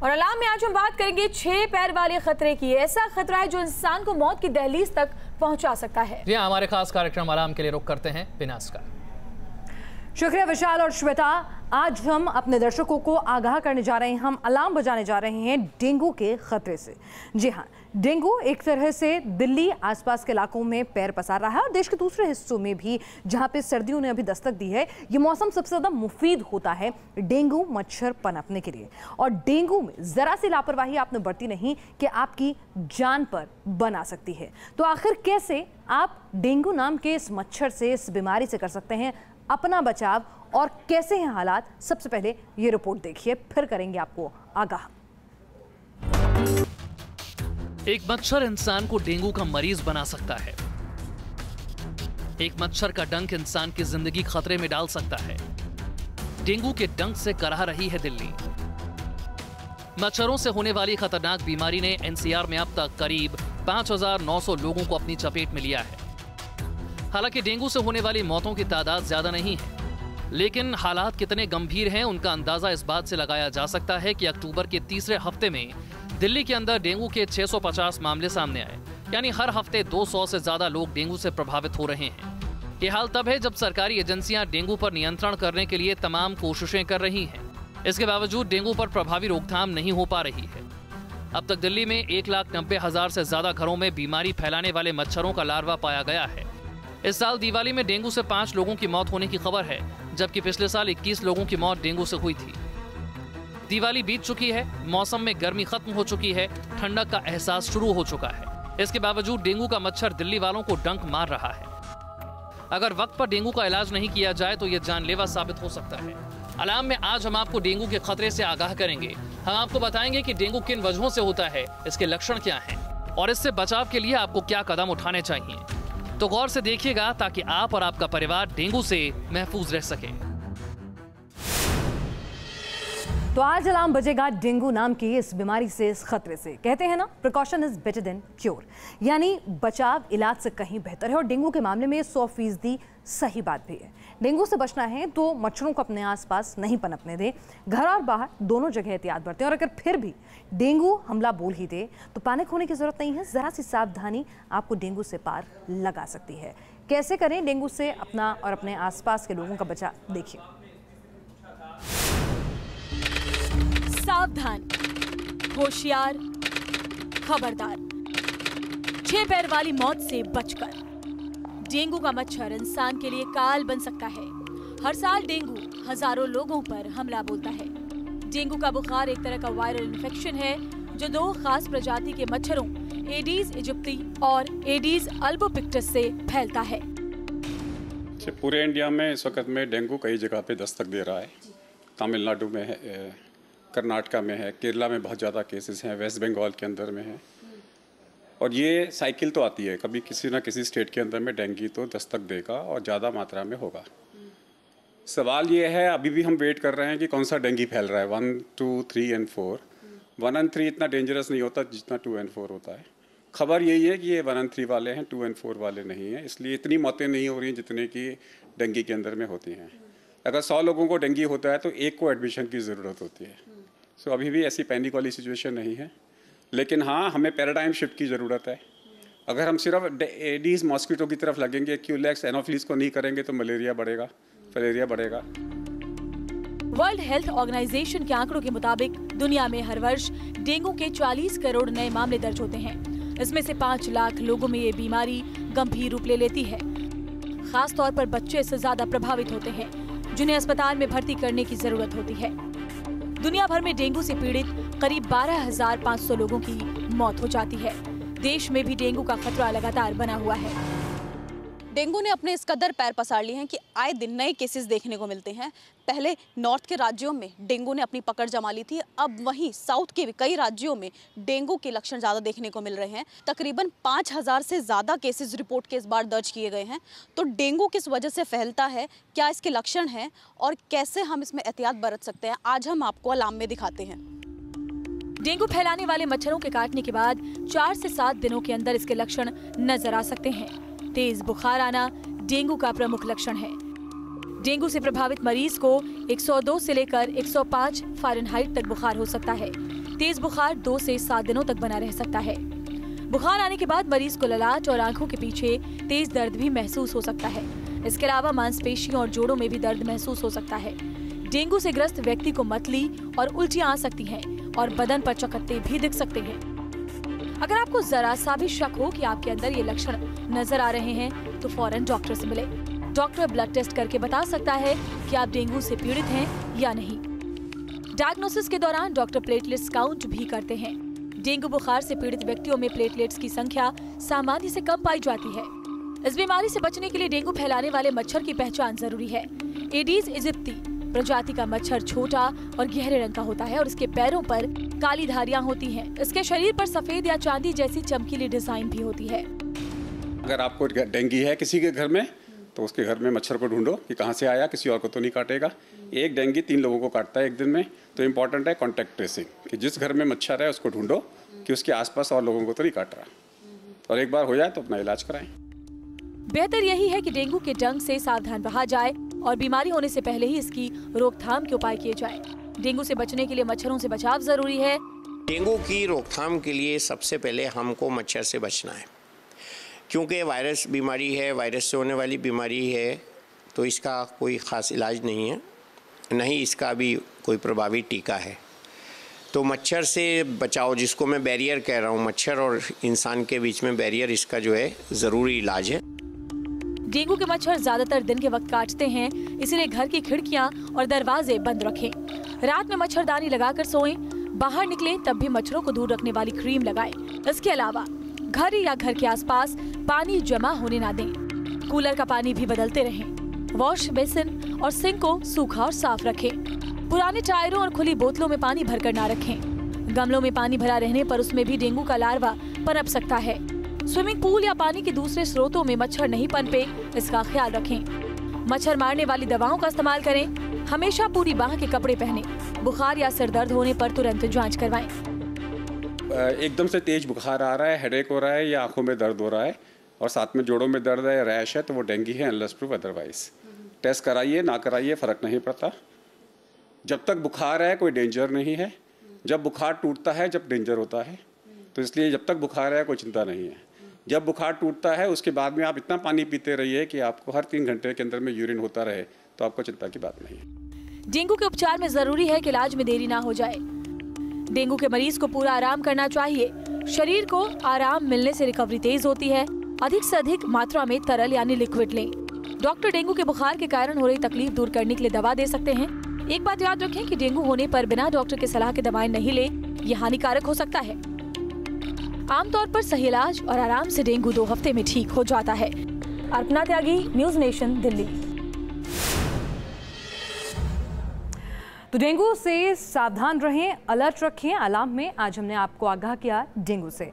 और अलार्म में आज हम बात करेंगे 6 पैर वाले खतरे की। ऐसा खतरा है जो इंसान को मौत की दहलीज तक पहुंचा सकता है। जी हमारे खास कार्यक्रम अलार्म के लिए रुख करते हैं विनाश का। शुक्रिया विशाल और श्वेता। आज हम अपने दर्शकों को आगाह करने जा रहे हैं, हम अलार्म बजाने जा रहे हैं डेंगू के खतरे से। जी हाँ, डेंगू एक तरह से दिल्ली आसपास के इलाकों में पैर पसार रहा है और देश के दूसरे हिस्सों में भी जहाँ पे सर्दियों ने अभी दस्तक दी है, ये मौसम सबसे ज़्यादा मुफीद होता है डेंगू मच्छर पनपने के लिए। और डेंगू में ज़रा सी लापरवाही आपने बरती नहीं कि आपकी जान पर बना सकती है। तो आखिर कैसे आप डेंगू नाम के इस मच्छर से, इस बीमारी से कर सकते हैं अपना बचाव और कैसे हैं हालात, सबसे पहले ये रिपोर्ट देखिए, फिर करेंगे आपको आगाह। एक मच्छर इंसान को डेंगू का मरीज बना सकता है। एक मच्छर का डंक इंसान की जिंदगी खतरे में डाल सकता है। डेंगू के डंक से कराह रही है दिल्ली। मच्छरों से होने वाली खतरनाक बीमारी ने एनसीआर में अब तक करीब 5,900 लोगों को अपनी चपेट में लिया है। हालांकि डेंगू से होने वाली मौतों की तादाद ज्यादा नहीं है, लेकिन हालात कितने गंभीर हैं उनका अंदाजा इस बात से लगाया जा सकता है कि अक्टूबर के तीसरे हफ्ते में दिल्ली के अंदर डेंगू के 650 मामले सामने आए, यानी हर हफ्ते 200 से ज्यादा लोग डेंगू से प्रभावित हो रहे हैं। ये हाल तब है जब सरकारी एजेंसियां डेंगू पर नियंत्रण करने के लिए तमाम कोशिशें कर रही हैं। इसके बावजूद डेंगू पर प्रभावी रोकथाम नहीं हो पा रही है। अब तक दिल्ली में 1,90,000 से ज्यादा घरों में बीमारी फैलाने वाले मच्छरों का लार्वा पाया गया है। इस साल दिवाली में डेंगू से 5 लोगों की मौत होने की खबर है, जबकि पिछले साल 21 लोगों की मौत डेंगू से हुई थी। दिवाली बीत चुकी है, मौसम में गर्मी खत्म हो चुकी है, ठंडक का एहसास शुरू हो चुका है। इसके बावजूद डेंगू का मच्छर दिल्ली वालों को डंक मार रहा है। अगर वक्त पर डेंगू का इलाज नहीं किया जाए तो यह जानलेवा साबित हो सकता है। अलार्म में आज हम आपको डेंगू के खतरे से आगाह करेंगे। हम आपको बताएंगे कि डेंगू किन वजहों से होता है, इसके लक्षण क्या हैं और इससे बचाव के लिए आपको क्या कदम उठाने चाहिए। तो गौर से देखिएगा ताकि आप और आपका परिवार डेंगू से महफूज रह सके। तो आज अलार्म बजेगा डेंगू नाम की इस बीमारी से, इस खतरे से। कहते हैं ना, precaution is better than cure, यानी बचाव इलाज से कहीं बेहतर है। और डेंगू के मामले में 100% सही बात भी है। डेंगू से बचना है तो मच्छरों को अपने आसपास नहीं पनपने दें, घर और बाहर दोनों जगह एहतियात बरतें। और अगर फिर भी डेंगू हमला बोल ही दे तो पैनिक होने की जरूरत नहीं है। जरा सी सावधानी आपको डेंगू से पार लगा सकती है। कैसे करें डेंगू से अपना और अपने आसपास के लोगों का बचाव, देखिए। सावधान, होशियार, खबरदार। 6 पैर वाली मौत से बचकर। डेंगू का मच्छर इंसान के लिए काल बन सकता है। हर साल डेंगू हजारों लोगों पर हमला बोलता है। डेंगू का बुखार एक तरह का वायरल इन्फेक्शन है जो 2 खास प्रजाति के मच्छरों एडीज इजिप्टी और एडीज अल्बोपिक्टस से फैलता है। पूरे इंडिया में इस वक्त में डेंगू कई जगह पे दस्तक दे रहा है। तमिलनाडु में है, कर्नाटका में है, केरला में बहुत ज़्यादा केसेस हैं, वेस्ट बंगाल के अंदर में है। और ये साइकिल तो आती है, कभी किसी ना किसी स्टेट के अंदर में डेंगू तो दस्तक देगा और ज़्यादा मात्रा में होगा। सवाल ये है, अभी भी हम वेट कर रहे हैं कि कौन सा डेंगू फैल रहा है, 1, 2, 3 और 4। 1 और 3 इतना डेंजरस नहीं होता जितना 2 और 4 होता है। खबर यही है कि ये 1 और 3 वाले हैं, 2 और 4 वाले नहीं हैं, इसलिए इतनी मौतें नहीं हो रही हैं जितने की डेंगू के अंदर में होती हैं। अगर 100 लोगों को डेंगू होता है तो 1 को एडमिशन की ज़रूरत होती है। सो अभी भी ऐसी पैनिक वाली सिचुएशन नहीं है, लेकिन हाँ, हमें पैराडाइम शिफ्ट की ज़रूरत है। अगर हम सिर्फ एडीज मॉस्किटो की तरफ लगेंगे, क्यूलेक्स, एनोफिलीज को नहीं करेंगे तो मलेरिया बढ़ेगा, फाइलेरिया बढ़ेगा। वर्ल्ड हेल्थ ऑर्गेनाइजेशन के आंकड़ों के मुताबिक दुनिया में हर वर्ष डेंगू के 40 करोड़ नए मामले दर्ज होते हैं। इसमें से 5 लाख लोगों में ये बीमारी गंभीर रूप ले लेती है। खास तौर पर बच्चे इससे ज्यादा प्रभावित होते हैं, जिन्हें अस्पताल में भर्ती करने की जरूरत होती है। दुनिया भर में डेंगू से पीड़ित करीब 12,500 लोगों की मौत हो जाती है। देश में भी डेंगू का खतरा लगातार बना हुआ है। डेंगू ने अपने इस कदर पैर पसार लिए हैं कि आए दिन नए केसेस देखने को मिलते हैं। पहले नॉर्थ के राज्यों में डेंगू ने अपनी पकड़ जमा ली थी, अब वहीं साउथ के भी कई राज्यों में डेंगू के लक्षण ज़्यादा देखने को मिल रहे हैं। तकरीबन 5,000 से ज़्यादा केसेस रिपोर्ट के इस बार दर्ज किए गए हैं। तो डेंगू किस वजह से फैलता है, क्या इसके लक्षण हैं और कैसे हम इसमें एहतियात बरत सकते हैं, आज हम आपको अलार्म में दिखाते हैं। डेंगू फैलाने वाले मच्छरों के काटने के बाद 4 से 7 दिनों के अंदर इसके लक्षण नजर आ सकते हैं। तेज बुखार आना डेंगू का प्रमुख लक्षण है। डेंगू से प्रभावित मरीज को 102 से लेकर 105 फ़ारेनहाइट तक बुखार हो सकता है। तेज बुखार 2 से 7 दिनों तक बना रह सकता है। बुखार आने के बाद मरीज को ललाट और आंखों के पीछे तेज दर्द भी महसूस हो सकता है। इसके अलावा मांसपेशियों और जोड़ों में भी दर्द महसूस हो सकता है। डेंगू से ग्रस्त व्यक्ति को मतली और उल्टियां आ सकती हैं और बदन पर चकत्ते भी दिख सकते हैं। अगर आपको जरा सा भी शक हो कि आपके अंदर ये लक्षण नजर आ रहे हैं तो फौरन डॉक्टर से मिले। डॉक्टर ब्लड टेस्ट करके बता सकता है कि आप डेंगू से पीड़ित हैं या नहीं। डायग्नोसिस के दौरान डॉक्टर प्लेटलेट्स काउंट भी करते हैं। डेंगू बुखार से पीड़ित व्यक्तियों में प्लेटलेट्स की संख्या सामान्य से कम पाई जाती है। इस बीमारी से बचने के लिए डेंगू फैलाने वाले मच्छर की पहचान जरूरी है। एडीज इजिप्टी प्रजाति का मच्छर छोटा और गहरे रंग का होता है और इसके पैरों पर काली धारियां होती हैं। इसके शरीर पर सफेद या चांदी जैसी चमकीली डिजाइन भी होती है। अगर आपको डेंगू है किसी के घर में तो उसके घर में मच्छर को ढूंढो कि कहाँ से आया, किसी और को तो नहीं काटेगा। एक डेंगू 3 लोगों को काटता है एक दिन में, तो इम्पोर्टेंट है कॉन्टैक्ट ट्रेसिंग कि जिस घर में मच्छर है उसको ढूंढो कि उसके आसपास और लोगों को तो नहीं काट रहा, और एक बार हो जाए तो अपना इलाज कराएं। बेहतर यही है कि डेंगू के डंक से सावधान रहा जाए और बीमारी होने से पहले ही इसकी रोकथाम के उपाय किए जाएं। डेंगू से बचने के लिए मच्छरों से बचाव जरूरी है। डेंगू की रोकथाम के लिए सबसे पहले हमको मच्छर से बचना है, क्योंकि वायरस बीमारी है, वायरस से होने वाली बीमारी है, तो इसका कोई ख़ास इलाज नहीं है, नहीं इसका भी कोई प्रभावी टीका है। तो मच्छर से बचाओ, जिसको मैं बैरियर कह रहा हूँ, मच्छर और इंसान के बीच में बैरियर, इसका जो है ज़रूरी इलाज है। डेंगू के मच्छर ज्यादातर दिन के वक्त काटते हैं, इसीलिए घर की खिड़कियां और दरवाजे बंद रखें। रात में मच्छरदानी लगाकर सोएं। बाहर निकलें तब भी मच्छरों को दूर रखने वाली क्रीम लगाएं। इसके अलावा घर या घर के आसपास पानी जमा होने ना दें। कूलर का पानी भी बदलते रहें। वॉश बेसिन और सिंक को सूखा और साफ रखें। पुराने टायरों और खुली बोतलों में पानी भरकर ना रखें। गमलों में पानी भरा रहने पर उसमें भी डेंगू का लार्वा पनप सकता है। स्विमिंग पूल या पानी के दूसरे स्रोतों में मच्छर नहीं पनपे, इसका ख्याल रखें। मच्छर मारने वाली दवाओं का इस्तेमाल करें। हमेशा पूरी बाह के कपड़े पहने। बुखार या सिर दर्द होने पर तुरंत जांच करवाएं। एकदम से तेज बुखार आ रहा है, हेडेक हो रहा है या आंखों में दर्द हो रहा है और साथ में जोड़ों में दर्द है, रैश है, तो वो डेंगू है अनलेस प्रूफ अदरवाइज। टेस्ट कराइए ना कराइए फ़र्क नहीं पड़ता। जब तक बुखार है कोई डेंजर नहीं है। जब बुखार टूटता है जब डेंजर होता है, तो इसलिए जब तक बुखार है कोई चिंता नहीं है। जब बुखार टूटता है उसके बाद में आप इतना पानी पीते रहिए कि आपको हर 3 घंटे के अंदर में यूरिन होता रहे, तो आपको चिंता की बात नहीं है। डेंगू के उपचार में जरूरी है कि इलाज में देरी ना हो जाए। डेंगू के मरीज को पूरा आराम करना चाहिए। शरीर को आराम मिलने से रिकवरी तेज होती है। अधिक से अधिक मात्रा में तरल यानी लिक्विड लें। डॉक्टर डेंगू के बुखार के कारण हो रही तकलीफ दूर करने के लिए दवा दे सकते हैं। एक बात याद रखें कि डेंगू होने पर बिना डॉक्टर की सलाह के दवाएं नहीं ले, ये हानिकारक हो सकता है। आमतौर पर सही इलाज और आराम से डेंगू 2 हफ्ते में ठीक हो जाता है। अर्पणा त्यागी, न्यूज़ नेशन, दिल्ली। तो डेंगू से सावधान रहें, अलर्ट रखें। अलार्म में आज हमने आपको आगाह किया डेंगू से।